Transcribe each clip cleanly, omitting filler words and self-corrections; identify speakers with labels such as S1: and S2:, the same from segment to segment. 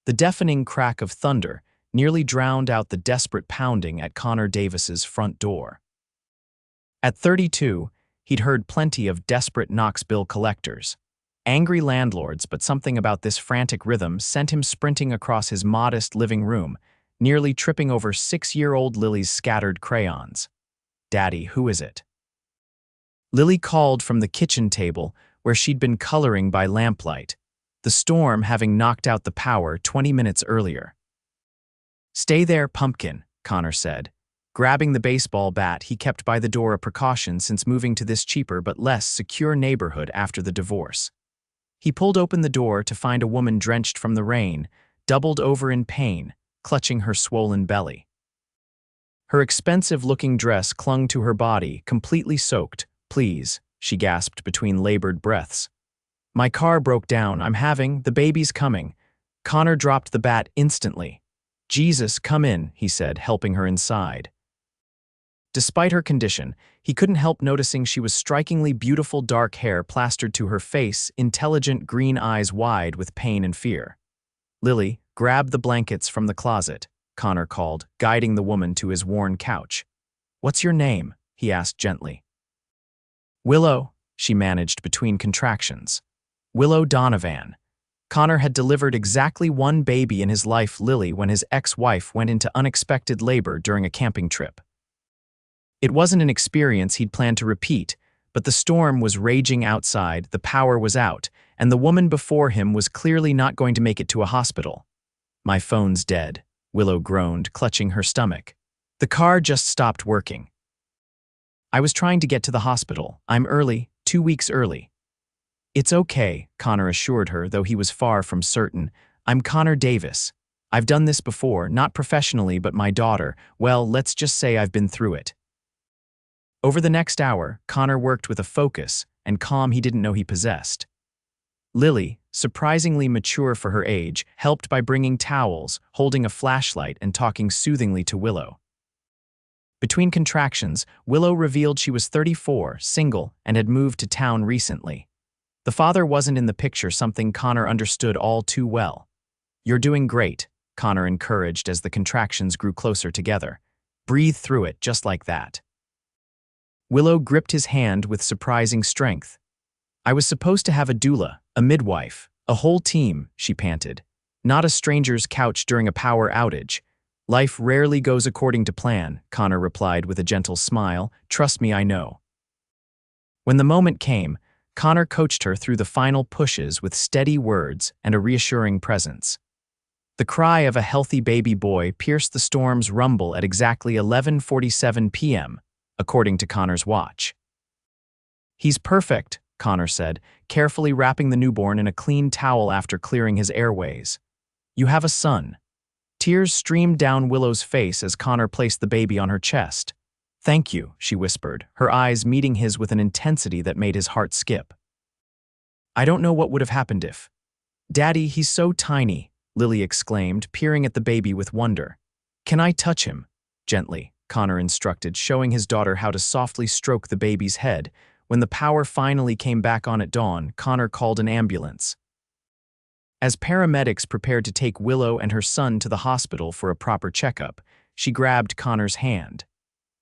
S1: The deafening crack of thunder nearly drowned out the desperate pounding at Connor Davis's front door. At 32, he'd heard plenty of desperate Knoxville collectors. Angry landlords, but something about this frantic rhythm sent him sprinting across his modest living room, nearly tripping over 6-year-old Lily's scattered crayons. "Daddy, who is it?" Lily called from the kitchen table where she'd been coloring by lamplight, the storm having knocked out the power 20 minutes earlier. "Stay there, pumpkin," Connor said, grabbing the baseball bat he kept by the door, a precaution since moving to this cheaper but less secure neighborhood after the divorce. He pulled open the door to find a woman drenched from the rain, doubled over in pain, clutching her swollen belly. Her expensive-looking dress clung to her body, completely soaked. "Please," she gasped between labored breaths. "My car broke down. The baby's coming." Connor dropped the bat instantly. "Jesus, come in," he said, helping her inside. Despite her condition, he couldn't help noticing she was strikingly beautiful, dark hair plastered to her face, intelligent green eyes wide with pain and fear. "Lily, grab the blankets from the closet," Connor called, guiding the woman to his worn couch. "What's your name?" he asked gently. "Willow," she managed between contractions. "Willow Donovan." Connor had delivered exactly one baby in his life, Lily, when his ex-wife went into unexpected labor during a camping trip. It wasn't an experience he'd planned to repeat, but the storm was raging outside, the power was out, and the woman before him was clearly not going to make it to a hospital. "My phone's dead," Willow groaned, clutching her stomach. "The car just stopped working." "I was trying to get to the hospital. I'm early, 2 weeks early." "It's okay," Connor assured her, though he was far from certain. "I'm Connor Davis. I've done this before, not professionally, but my daughter, well, let's just say I've been through it." Over the next hour, Connor worked with a focus and calm he didn't know he possessed. Lily, surprisingly mature for her age, helped by bringing towels, holding a flashlight, and talking soothingly to Willow. Between contractions, Willow revealed she was 34, single, and had moved to town recently. The father wasn't in the picture, something Connor understood all too well. "You're doing great," Connor encouraged as the contractions grew closer together. "Breathe through it, just like that." Willow gripped his hand with surprising strength. "I was supposed to have a doula, a midwife, a whole team," she panted. "Not a stranger's couch during a power outage." "Life rarely goes according to plan," Connor replied with a gentle smile. "Trust me, I know." When the moment came, Connor coached her through the final pushes with steady words and a reassuring presence. The cry of a healthy baby boy pierced the storm's rumble at exactly 11:47 p.m., according to Connor's watch. "He's perfect," Connor said, carefully wrapping the newborn in a clean towel after clearing his airways. "You have a son." Tears streamed down Willow's face as Connor placed the baby on her chest. "Thank you," she whispered, her eyes meeting his with an intensity that made his heart skip. "I don't know what would have happened if—" "Daddy, he's so tiny," Lily exclaimed, peering at the baby with wonder. "Can I touch him?" "Gently," Connor instructed, showing his daughter how to softly stroke the baby's head. When the power finally came back on at dawn, Connor called an ambulance. As paramedics prepared to take Willow and her son to the hospital for a proper checkup, she grabbed Connor's hand.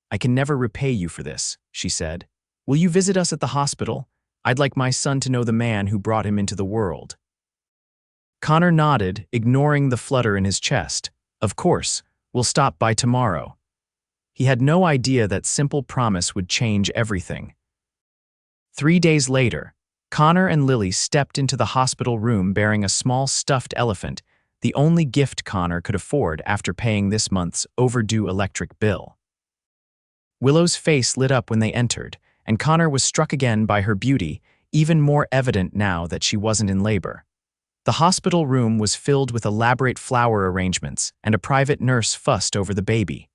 S1: "I can never repay you for this," she said. "Will you visit us at the hospital? I'd like my son to know the man who brought him into the world." Connor nodded, ignoring the flutter in his chest. "Of course, we'll stop by tomorrow." He had no idea that simple promise would change everything. 3 days later, Connor and Lily stepped into the hospital room bearing a small stuffed elephant, the only gift Connor could afford after paying this month's overdue electric bill. Willow's face lit up when they entered, and Connor was struck again by her beauty, even more evident now that she wasn't in labor. The hospital room was filled with elaborate flower arrangements, and a private nurse fussed over the baby.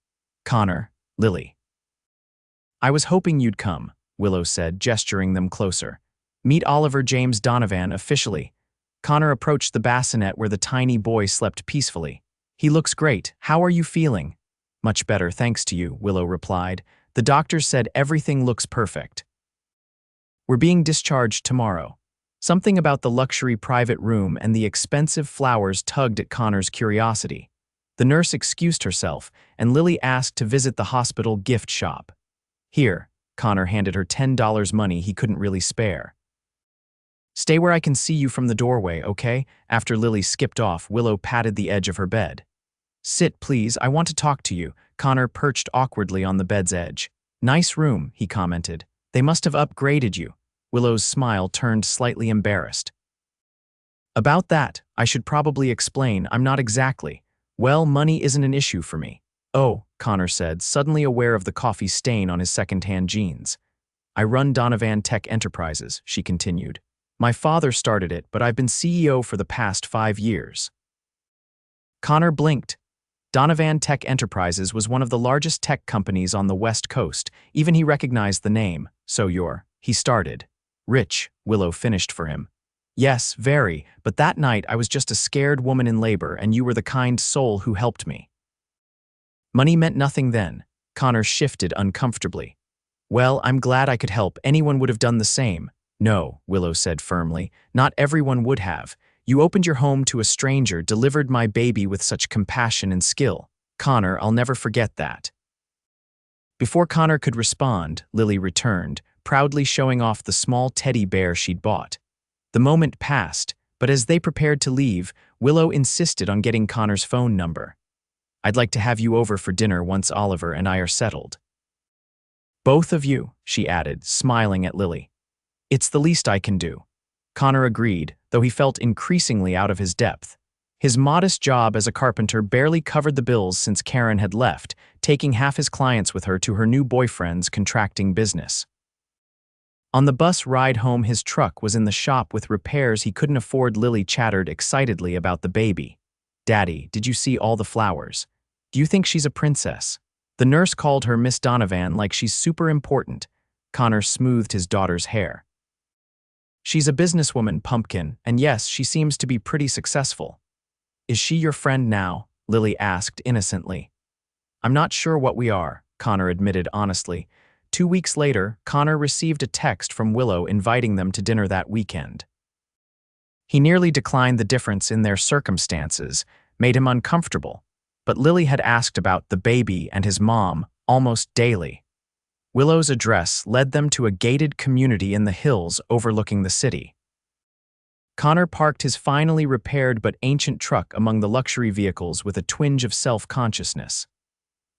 S1: "Connor, Lily." "I was hoping you'd come," Willow said, gesturing them closer. "Meet Oliver James Donovan officially." Connor approached the bassinet where the tiny boy slept peacefully. "He looks great. How are you feeling?" "Much better, thanks to you," Willow replied. "The doctors said everything looks perfect." "We're being discharged tomorrow." Something about the luxury private room and the expensive flowers tugged at Connor's curiosity. The nurse excused herself, and Lily asked to visit the hospital gift shop. Here, Connor handed her $10 money he couldn't really spare. Stay where I can see you from the doorway, okay? After Lily skipped off, Willow patted the edge of her bed. Sit, please, I want to talk to you. Connor perched awkwardly on the bed's edge. Nice room, he commented. They must have upgraded you. Willow's smile turned slightly embarrassed. About that, I should probably explain, I'm not exactly. Well, money isn't an issue for me. Oh, Connor said, suddenly aware of the coffee stain on his second-hand jeans. I run Donovan Tech Enterprises, she continued. My father started it, but I've been CEO for the past 5 years. Connor blinked. Donovan Tech Enterprises was one of the largest tech companies on the West Coast. Even he recognized the name. So he started. Rich, Willow finished for him. Yes, very, but that night I was just a scared woman in labor and you were the kind soul who helped me. Money meant nothing then. Connor shifted uncomfortably. Well, I'm glad I could help. Anyone would have done the same. No, Willow said firmly. Not everyone would have. You opened your home to a stranger, delivered my baby with such compassion and skill. Connor, I'll never forget that. Before Connor could respond, Lily returned, proudly showing off the small teddy bear she'd bought. The moment passed, but as they prepared to leave, Willow insisted on getting Connor's phone number. I'd like to have you over for dinner once Oliver and I are settled. Both of you, she added, smiling at Lily. It's the least I can do. Connor agreed, though he felt increasingly out of his depth. His modest job as a carpenter barely covered the bills since Karen had left, taking half his clients with her to her new boyfriend's contracting business. On the bus ride home, his truck was in the shop with repairs he couldn't afford. Lily chattered excitedly about the baby. Daddy, did you see all the flowers? Do you think she's a princess? The nurse called her Miss Donovan like she's super important. Connor smoothed his daughter's hair. She's a businesswoman, Pumpkin, and yes, she seems to be pretty successful. Is she your friend now? Lily asked innocently. I'm not sure what we are, Connor admitted honestly. 2 weeks later, Connor received a text from Willow inviting them to dinner that weekend. He nearly declined. The difference in their circumstances made him uncomfortable, but Lily had asked about the baby and his mom almost daily. Willow's address led them to a gated community in the hills overlooking the city. Connor parked his finally repaired but ancient truck among the luxury vehicles with a twinge of self-consciousness.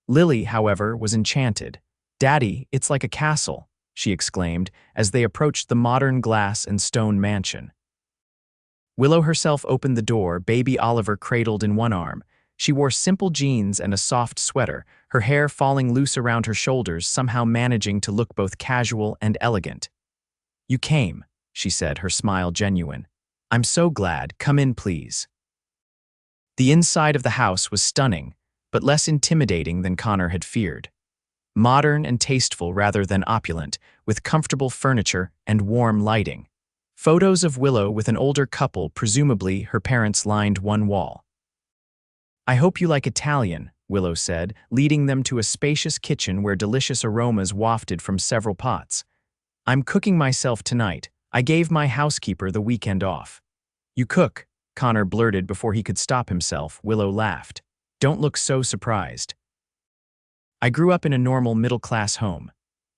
S1: Lily, however, was enchanted. Daddy, it's like a castle, she exclaimed as they approached the modern glass and stone mansion. Willow herself opened the door, baby Oliver cradled in one arm. She wore simple jeans and a soft sweater, her hair falling loose around her shoulders, somehow managing to look both casual and elegant. You came, she said, her smile genuine. I'm so glad. Come in, please. The inside of the house was stunning, but less intimidating than Connor had feared. Modern and tasteful rather than opulent, with comfortable furniture and warm lighting. Photos of Willow with an older couple, presumably her parents, lined one wall. I hope you like Italian, Willow said, leading them to a spacious kitchen where delicious aromas wafted from several pots. I'm cooking myself tonight. I gave my housekeeper the weekend off. You cook, Connor blurted before he could stop himself. Willow laughed. Don't look so surprised. I grew up in a normal middle-class home.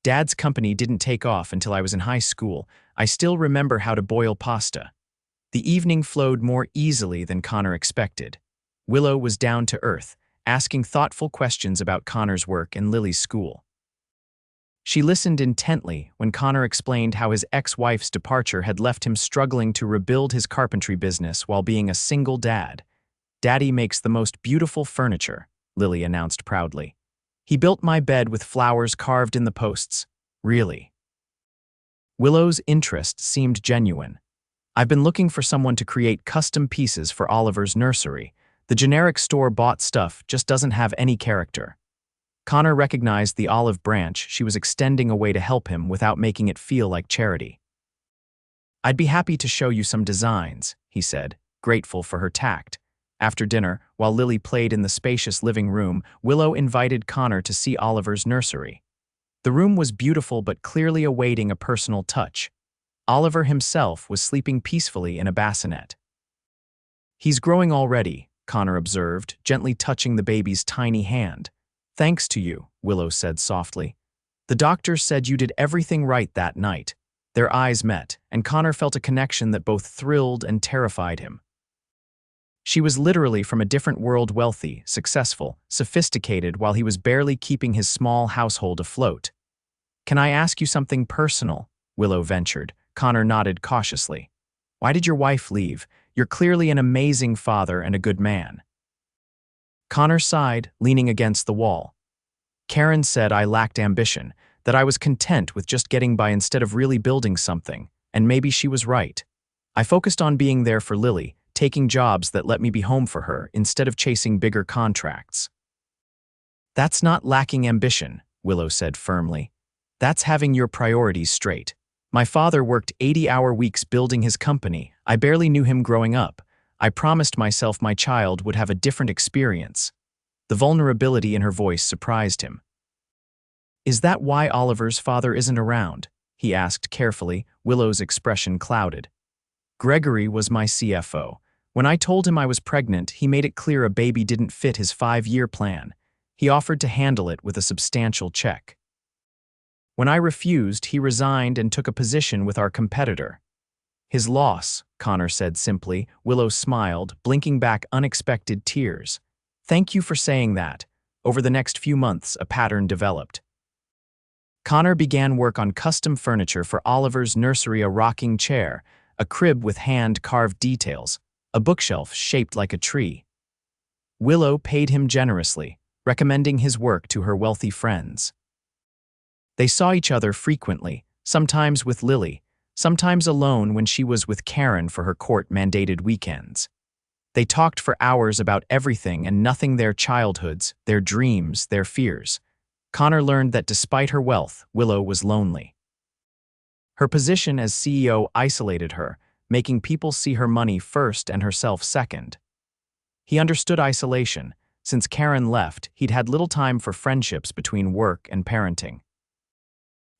S1: Dad's company didn't take off until I was in high school. I still remember how to boil pasta. The evening flowed more easily than Connor expected. Willow was down to earth, asking thoughtful questions about Connor's work and Lily's school. She listened intently when Connor explained how his ex-wife's departure had left him struggling to rebuild his carpentry business while being a single dad. Daddy makes the most beautiful furniture, Lily announced proudly. He built my bed with flowers carved in the posts. Really? Willow's interest seemed genuine. I've been looking for someone to create custom pieces for Oliver's nursery. The generic store-bought stuff just doesn't have any character. Connor recognized the olive branch she was extending away to help him without making it feel like charity. I'd be happy to show you some designs, he said, grateful for her tact. After dinner, while Lily played in the spacious living room, Willow invited Connor to see Oliver's nursery. The room was beautiful but clearly awaiting a personal touch. Oliver himself was sleeping peacefully in a bassinet. "He's growing already," Connor observed, gently touching the baby's tiny hand. "Thanks to you," Willow said softly. "The doctor said you did everything right that night." Their eyes met, and Connor felt a connection that both thrilled and terrified him. She was literally from a different world, wealthy, successful, sophisticated, while he was barely keeping his small household afloat. "Can I ask you something personal?" Willow ventured. Connor nodded cautiously. "Why did your wife leave? You're clearly an amazing father and a good man." Connor sighed, leaning against the wall. "Karen said I lacked ambition, that I was content with just getting by instead of really building something, and maybe she was right. I focused on being there for Lily, taking jobs that let me be home for her instead of chasing bigger contracts." "That's not lacking ambition," Willow said firmly. "That's having your priorities straight. My father worked 80-hour weeks building his company. I barely knew him growing up. I promised myself my child would have a different experience." The vulnerability in her voice surprised him. "Is that why Oliver's father isn't around?" he asked carefully. Willow's expression clouded. "Gregory was my CFO. When I told him I was pregnant, he made it clear a baby didn't fit his 5-year plan. He offered to handle it with a substantial check. When I refused, he resigned and took a position with our competitor." "His loss," Connor said simply. Willow smiled, blinking back unexpected tears. "Thank you for saying that." Over the next few months, a pattern developed. Connor began work on custom furniture for Oliver's nursery: a rocking chair, a crib with hand-carved details, a bookshelf shaped like a tree. Willow paid him generously, recommending his work to her wealthy friends. They saw each other frequently, sometimes with Lily, sometimes alone when she was with Karen for her court-mandated weekends. They talked for hours about everything and nothing: their childhoods, their dreams, their fears. Connor learned that despite her wealth, Willow was lonely. Her position as CEO isolated her, making people see her money first and herself second. He understood isolation. Since Karen left, he'd had little time for friendships between work and parenting.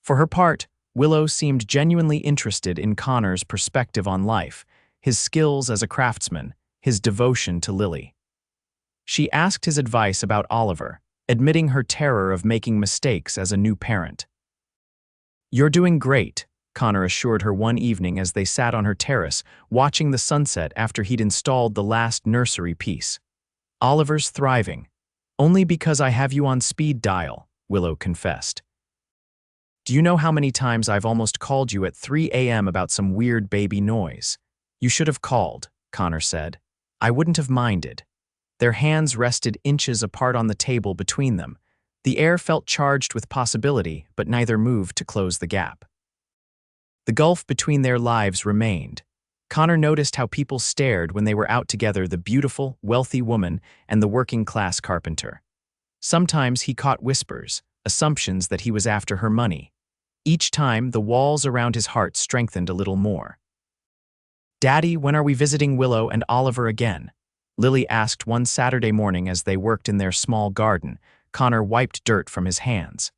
S1: For her part, Willow seemed genuinely interested in Connor's perspective on life, his skills as a craftsman, his devotion to Lily. She asked his advice about Oliver, admitting her terror of making mistakes as a new parent. "You're doing great," Connor assured her one evening as they sat on her terrace, watching the sunset after he'd installed the last nursery piece. "Oliver's thriving. Only because I have you on speed dial," Willow confessed. "Do you know how many times I've almost called you at 3 a.m. about some weird baby noise?" "You should have called," Connor said. "I wouldn't have minded." Their hands rested inches apart on the table between them. The air felt charged with possibility, but neither moved to close the gap. The gulf between their lives remained. Connor noticed how people stared when they were out together: the beautiful, wealthy woman and the working-class carpenter. Sometimes he caught whispers, assumptions that he was after her money. Each time, the walls around his heart strengthened a little more. "Daddy, when are we visiting Willow and Oliver again?" Lily asked one Saturday morning as they worked in their small garden. Connor wiped dirt from his hands.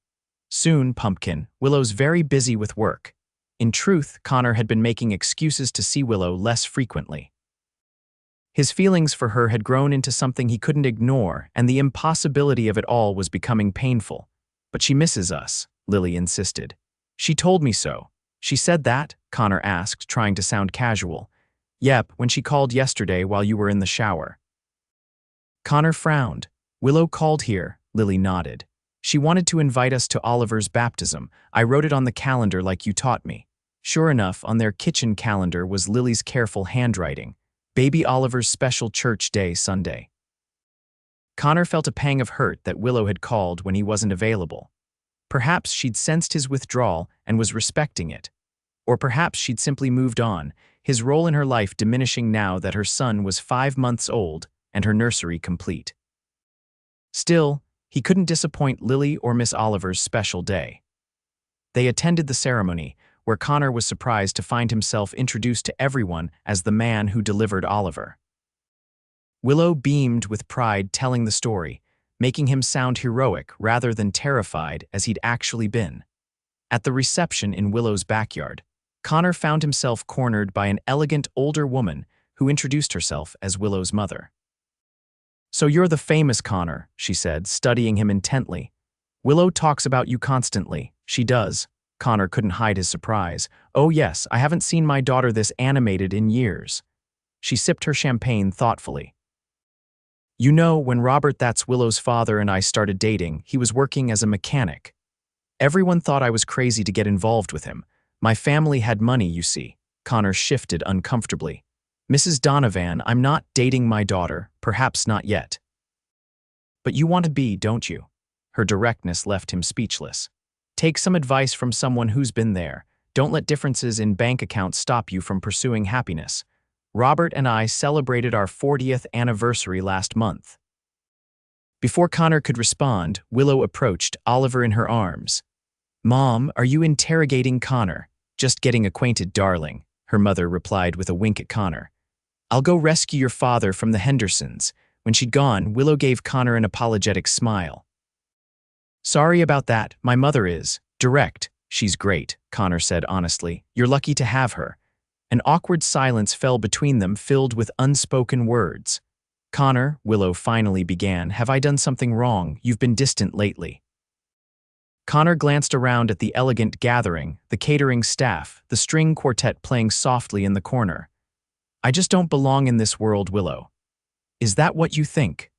S1: "Soon, Pumpkin. Willow's very busy with work." In truth, Connor had been making excuses to see Willow less frequently. His feelings for her had grown into something he couldn't ignore, and the impossibility of it all was becoming painful. "But she misses us," Lily insisted. "She told me so." "She said that?" Connor asked, trying to sound casual. "Yep, when she called yesterday while you were in the shower." Connor frowned. "Willow called here," Lily nodded. "She wanted to invite us to Oliver's baptism. I wrote it on the calendar like you taught me." Sure enough, on their kitchen calendar was Lily's careful handwriting: "Baby Oliver's special church day Sunday." Connor felt a pang of hurt that Willow had called when he wasn't available. Perhaps she'd sensed his withdrawal and was respecting it. Or perhaps she'd simply moved on, his role in her life diminishing now that her son was 5 months old and her nursery complete. Still, he couldn't disappoint Lily or Miss Oliver's special day. They attended the ceremony, where Connor was surprised to find himself introduced to everyone as the man who delivered Oliver. Willow beamed with pride telling the story, making him sound heroic rather than terrified as he'd actually been. At the reception in Willow's backyard, Connor found himself cornered by an elegant older woman who introduced herself as Willow's mother. "So you're the famous Connor," she said, studying him intently. "Willow talks about you constantly." "She does." Connor couldn't hide his surprise. "Oh yes, I haven't seen my daughter this animated in years." She sipped her champagne thoughtfully. "You know, when Robert, that's Willow's father, and I started dating, he was working as a mechanic. Everyone thought I was crazy to get involved with him. My family had money, you see." Connor shifted uncomfortably. "Mrs. Donovan, I'm not dating my daughter, perhaps not yet." "But you want to be, don't you?" Her directness left him speechless. "Take some advice from someone who's been there. Don't let differences in bank accounts stop you from pursuing happiness. Robert and I celebrated our 40th anniversary last month." Before Connor could respond, Willow approached, Oliver in her arms. "Mom, are you interrogating Connor?" "Just getting acquainted, darling," her mother replied with a wink at Connor. "I'll go rescue your father from the Hendersons." When she'd gone, Willow gave Connor an apologetic smile. "Sorry about that, my mother is direct." "She's great," Connor said honestly. "You're lucky to have her." An awkward silence fell between them, filled with unspoken words. "Connor," Willow finally began, "have I done something wrong? You've been distant lately." Connor glanced around at the elegant gathering, the catering staff, the string quartet playing softly in the corner. "I just don't belong in this world, Willow." "Is that what you think?"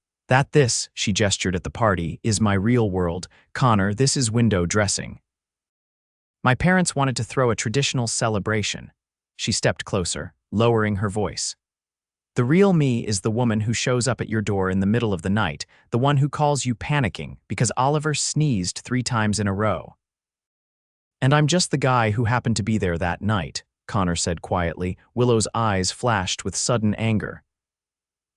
S1: This," she gestured at the party, "is my real world. Connor, this is window dressing. My parents wanted to throw a traditional celebration." She stepped closer, lowering her voice. "The real me is the woman who shows up at your door in the middle of the night, the one who calls you panicking because Oliver sneezed 3 times in a row. And I'm just the guy who happened to be there that night," Connor said quietly. Willow's eyes flashed with sudden anger.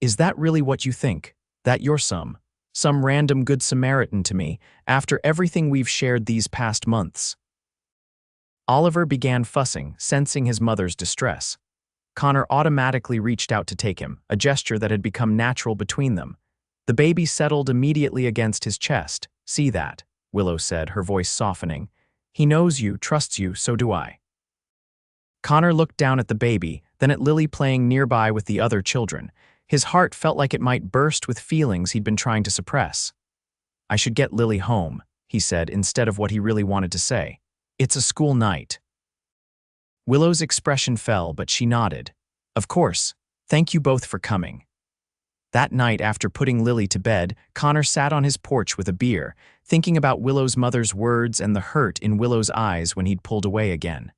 S1: "Is that really what you think? That you're some random good Samaritan to me, after everything we've shared these past months?" Oliver began fussing, sensing his mother's distress. Connor automatically reached out to take him, a gesture that had become natural between them. The baby settled immediately against his chest. "See that?" Willow said, her voice softening. "He knows you, trusts you, so do I." Connor looked down at the baby, then at Lily playing nearby with the other children. His heart felt like it might burst with feelings he'd been trying to suppress. "I should get Lily home," he said, instead of what he really wanted to say. "It's a school night." Willow's expression fell, but she nodded. "Of course. Thank you both for coming." That night, after putting Lily to bed, Connor sat on his porch with a beer, thinking about Willow's mother's words and the hurt in Willow's eyes when he'd pulled away again.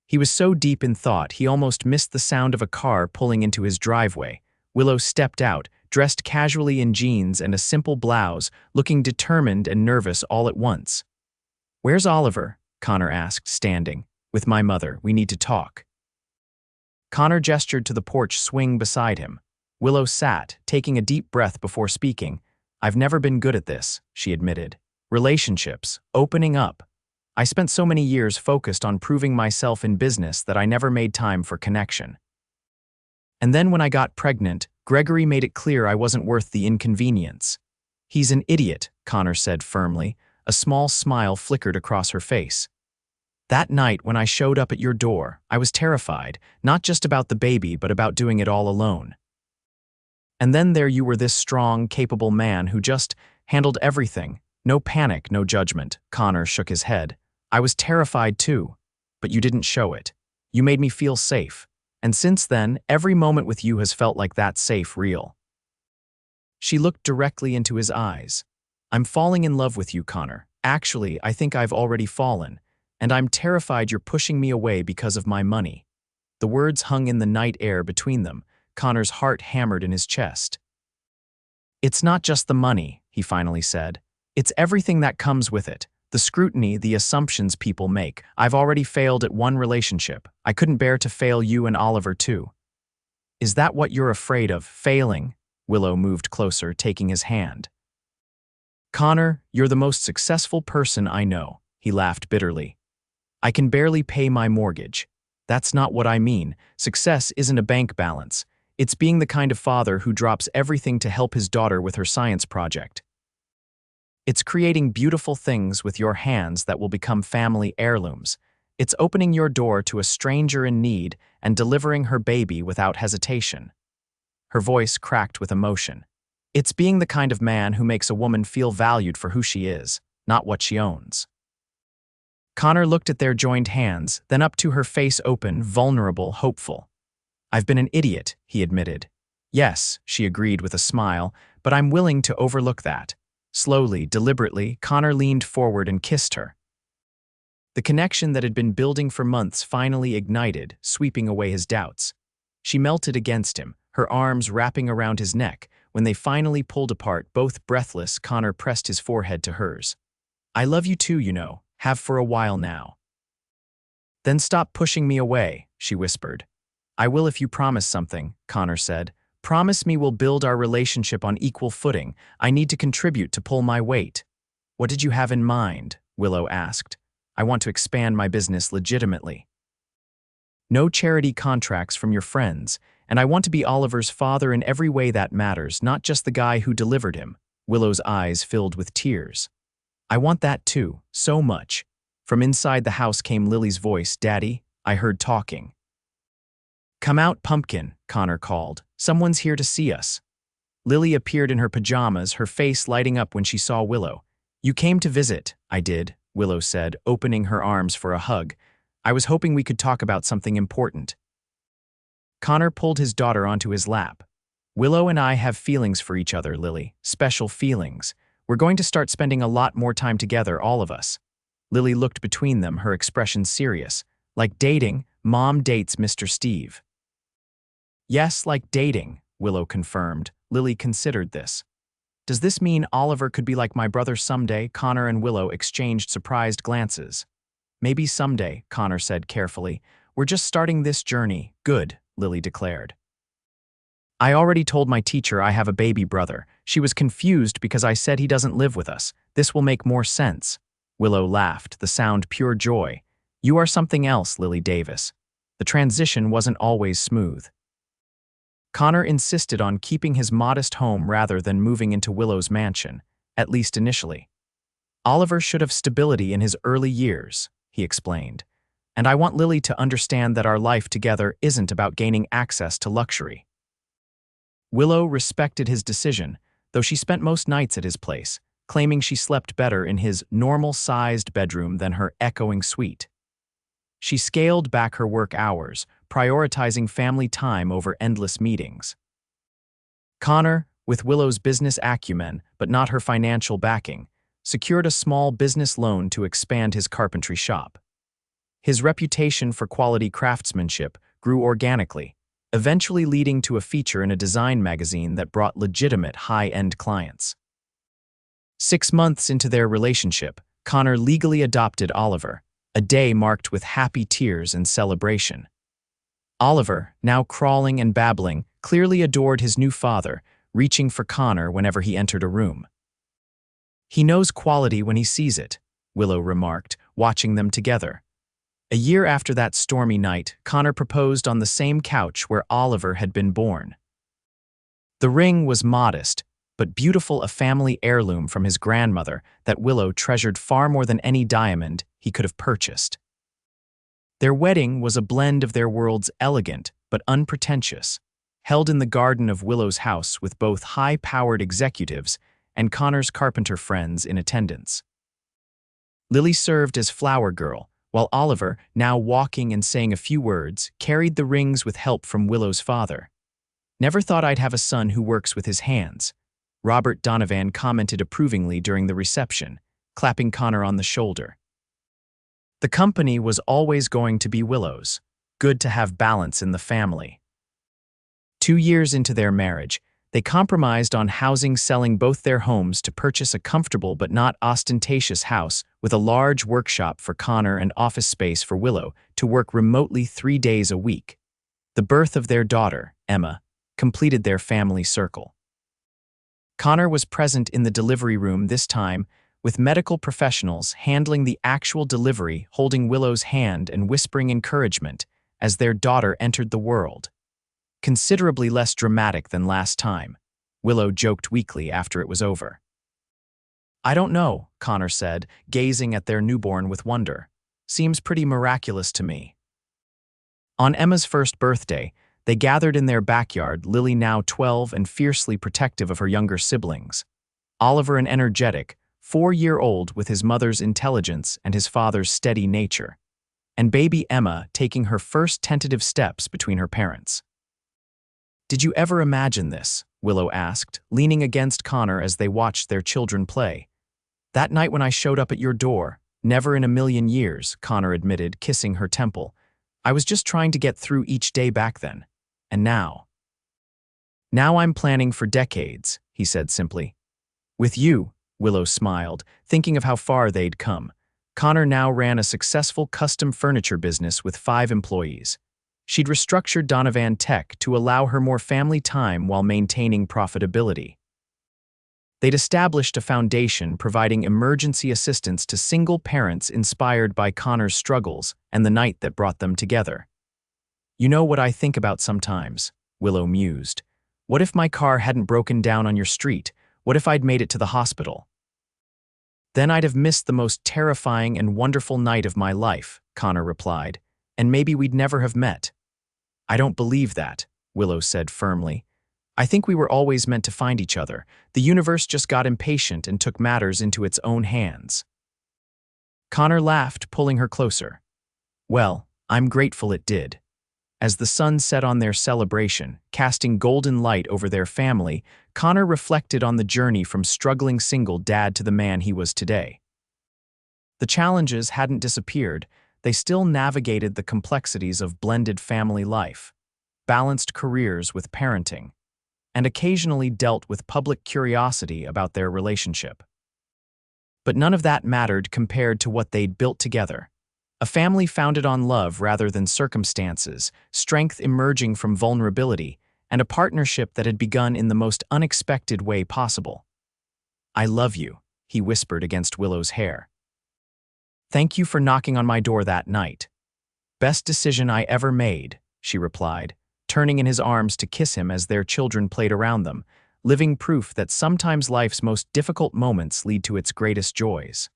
S1: He was so deep in thought he almost missed the sound of a car pulling into his driveway. Willow stepped out, dressed casually in jeans and a simple blouse, looking determined and nervous all at once. "Where's Oliver?" Connor asked, standing. "With my mother. We need to talk." Connor gestured to the porch swing beside him. Willow sat, taking a deep breath before speaking. "I've never been good at this," she admitted. "Relationships, opening up. I spent so many years focused on proving myself in business that I never made time for connection. And then when I got pregnant, Gregory made it clear I wasn't worth the inconvenience." "He's an idiot," Connor said firmly. A small smile flickered across her face. "That night when I showed up at your door, I was terrified, not just about the baby, but about doing it all alone. And then there you were, this strong, capable man who just handled everything. No panic, no judgment." Connor shook his head. "I was terrified too, but you didn't show it. You made me feel safe. And since then, every moment with you has felt like that safe real." She looked directly into his eyes. "I'm falling in love with you, Connor. Actually, I think I've already fallen. And I'm terrified you're pushing me away because of my money." The words hung in the night air between them. Connor's heart hammered in his chest. "It's not just the money," he finally said. "It's everything that comes with it. The scrutiny, the assumptions people make. I've already failed at one relationship. I couldn't bear to fail you and Oliver too." "Is that what you're afraid of, failing?" Willow moved closer, taking his hand. "Connor, you're the most successful person I know," he laughed bitterly. "I can barely pay my mortgage. That's not what I mean. Success isn't a bank balance. It's being the kind of father who drops everything to help his daughter with her science project. It's creating beautiful things with your hands that will become family heirlooms. It's opening your door to a stranger in need and delivering her baby without hesitation. Her voice cracked with emotion. It's being the kind of man who makes a woman feel valued for who she is, not what she owns. Connor looked at their joined hands, then up to her face open, vulnerable, hopeful. "I've been an idiot," he admitted. "Yes," she agreed with a smile, "but I'm willing to overlook that." Slowly, deliberately, Connor leaned forward and kissed her. The connection that had been building for months finally ignited, sweeping away his doubts. She melted against him, her arms wrapping around his neck. When they finally pulled apart, both breathless, Connor pressed his forehead to hers. "I love you too, you know, have for a while now." "Then stop pushing me away," she whispered. "I will if you promise something," Connor said. "Promise me we'll build our relationship on equal footing. I need to contribute to pull my weight." "What did you have in mind?" Willow asked. "I want to expand my business legitimately." "No charity contracts from your friends, and I want to be Oliver's father in every way that matters, not just the guy who delivered him." Willow's eyes filled with tears. "I want that too, so much." From inside the house came Lily's voice. "Daddy, I heard talking." "Come out, Pumpkin," Connor called. "Someone's here to see us." Lily appeared in her pajamas, her face lighting up when she saw Willow. "You came to visit." "I did," Willow said, opening her arms for a hug. "I was hoping we could talk about something important." Connor pulled his daughter onto his lap. "Willow and I have feelings for each other, Lily. Special feelings. We're going to start spending a lot more time together, all of us." Lily looked between them, her expression serious. "Like dating, Mom dates Mr. Steve." "Yes, like dating," Willow confirmed. Lily considered this. "Does this mean Oliver could be like my brother someday?" Connor and Willow exchanged surprised glances. "Maybe someday," Connor said carefully. "We're just starting this journey." "Good," Lily declared. "I already told my teacher I have a baby brother. She was confused because I said he doesn't live with us. This will make more sense." Willow laughed, the sound pure joy. "You are something else, Lily Davis." The transition wasn't always smooth. Connor insisted on keeping his modest home rather than moving into Willow's mansion, at least initially. "Oliver should have stability in his early years," he explained. "And I want Lily to understand that our life together isn't about gaining access to luxury." Willow respected his decision, though she spent most nights at his place, claiming she slept better in his normal-sized bedroom than her echoing suite. She scaled back her work hours, prioritizing family time over endless meetings. Connor, with Willow's business acumen but not her financial backing, secured a small business loan to expand his carpentry shop. His reputation for quality craftsmanship grew organically, eventually leading to a feature in a design magazine that brought legitimate high-end clients. 6 months into their relationship, Connor legally adopted Oliver, a day marked with happy tears and celebration. Oliver, now crawling and babbling, clearly adored his new father, reaching for Connor whenever he entered a room. "He knows quality when he sees it," Willow remarked, watching them together. A year after that stormy night, Connor proposed on the same couch where Oliver had been born. The ring was modest, but beautiful, a family heirloom from his grandmother that Willow treasured far more than any diamond he could have purchased. Their wedding was a blend of their worlds, elegant but unpretentious, held in the garden of Willow's house with both high-powered executives and Connor's carpenter friends in attendance. Lily served as flower girl, while Oliver, now walking and saying a few words, carried the rings with help from Willow's father. "Never thought I'd have a son who works with his hands," Willow Donovan commented approvingly during the reception, clapping Connor on the shoulder. The company was always going to be Willow's. Good to have balance in the family. 2 years into their marriage, they compromised on housing, selling both their homes to purchase a comfortable but not ostentatious house with a large workshop for Connor and office space for Willow to work remotely 3 days a week. The birth of their daughter, Emma, completed their family circle. Connor was present in the delivery room this time, with medical professionals handling the actual delivery, holding Willow's hand and whispering encouragement as their daughter entered the world. Considerably less dramatic than last time, Willow joked weakly after it was over. "I don't know," Connor said, gazing at their newborn with wonder. Seems pretty miraculous to me. On Emma's first birthday, they gathered in their backyard, Lily now 12 and fiercely protective of her younger siblings. Oliver an energetic, 4-year-old with his mother's intelligence and his father's steady nature. And baby Emma taking her first tentative steps between her parents. "Did you ever imagine this?" Willow asked, leaning against Connor as they watched their children play. "That night when I showed up at your door, never in a million years," Connor admitted, kissing her temple. "I was just trying to get through each day back then. And now?" "Now I'm planning for decades," he said simply. "With you," Willow smiled, thinking of how far they'd come. Connor now ran a successful custom furniture business with 5 employees. She'd restructured Donovan Tech to allow her more family time while maintaining profitability. They'd established a foundation providing emergency assistance to single parents inspired by Connor's struggles and the night that brought them together. "You know what I think about sometimes," Willow mused. "What if my car hadn't broken down on your street? What if I'd made it to the hospital?" "Then I'd have missed the most terrifying and wonderful night of my life," Connor replied, "and maybe we'd never have met." "I don't believe that," Willow said firmly. "I think we were always meant to find each other. The universe just got impatient and took matters into its own hands." Connor laughed, pulling her closer. "Well, I'm grateful it did." As the sun set on their celebration, casting golden light over their family, Connor reflected on the journey from struggling single dad to the man he was today. The challenges hadn't disappeared. They still navigated the complexities of blended family life, balanced careers with parenting, and occasionally dealt with public curiosity about their relationship. But none of that mattered compared to what they'd built together. A family founded on love rather than circumstances, strength emerging from vulnerability, and a partnership that had begun in the most unexpected way possible. "I love you," he whispered against Willow's hair. "Thank you for knocking on my door that night." "Best decision I ever made," she replied, turning in his arms to kiss him as their children played around them, living proof that sometimes life's most difficult moments lead to its greatest joys.